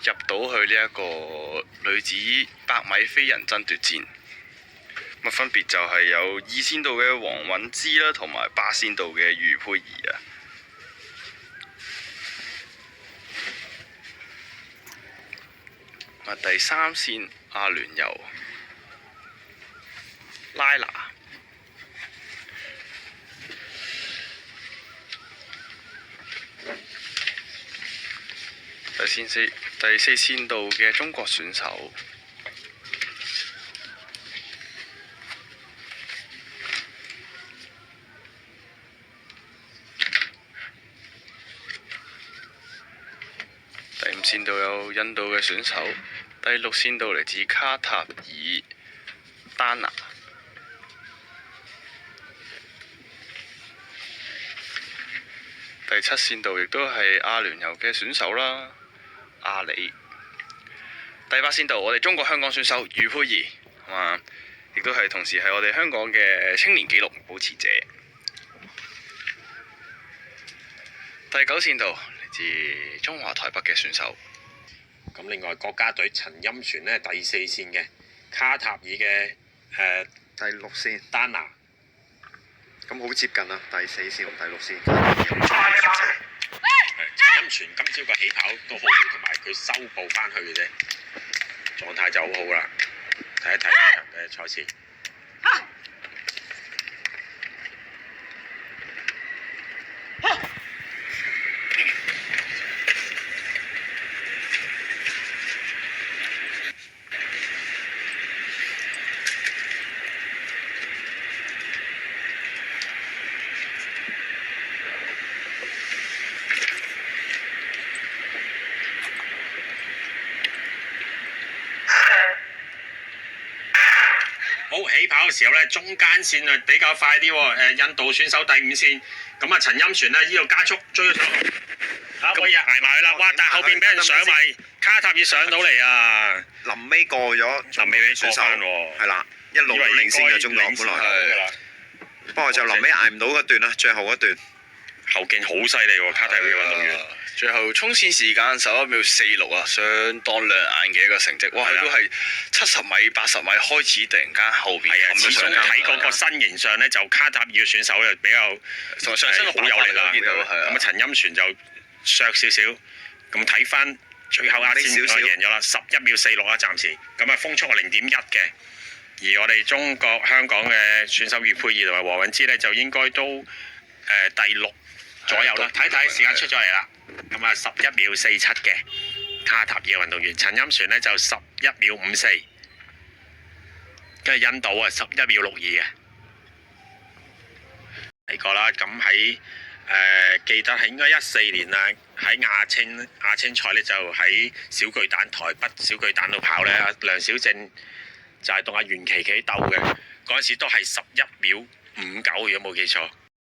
入到去呢一個女子100米飛人爭奪戰。咁分別就係有2線道嘅黃韻芝啦，同埋8線道嘅余佩儀啊。第3線阿聯酋拉娜。第4線道嘅中國選手第5線道有印度嘅選手，第6線道嚟自卡塔爾丹拿，第7線道亦都係阿聯酋嘅選手啦，阿里。第8線道我哋中國香港選手余佩儀，係嘛，亦都係同時係我哋香港嘅青年紀錄保持者。第9線道嚟自中華台北嘅選手。咁另外國家隊陳欽璇呢，第4線嘅卡塔爾嘅第6線丹拿。咁好接近啊！第4線同第6線。陳欽璇今朝個起跑都好好，同埋佢收步翻去嘅啫，狀態就好好啦。睇一睇呢場嘅賽事。好，起跑嘅時候咧，中間線啊比較快啲喎。印度選手第5線，咁啊陳欽璇咧呢度加速追咗上去，可以捱埋去啦。哇！但後邊俾人上埋，卡塔爾上到嚟啊！臨尾過咗，臨尾選手係啦，一路都領先嘅中國本來，不過就臨尾捱唔到嗰段啦，最後嗰段後勁好犀利喎，卡塔爾嘅運動員。最後衝線時間11秒46啊，相當亮眼嘅一個成績。哇！佢都係70米、80米開始，突然間後邊咁始終睇嗰個身形上咧，就卡塔爾嘅選手又比較同埋上身好有力啦。見到係咁啊，陳欽璇就削少少。咁睇翻最後壓線贏咗啦，11秒46啊，暫時。咁啊，風速係0.1嘅。而我哋中國香港嘅選手余佩儀同埋黃韻芝咧，就應該都第6左右啦。睇睇時間出咗嚟啦。咁啊，11秒47嘅卡塔爾嘅運動員，陳欽璇呢就11秒54，跟住印度啊11秒62嘅嚟過啦。咁喺記得係應該14年啊，喺亞青賽呢，就喺小巨蛋台北小巨蛋度跑呢，梁小正就係同阿袁琪琪鬥嘅，嗰陣時都係11秒59，如果冇記錯。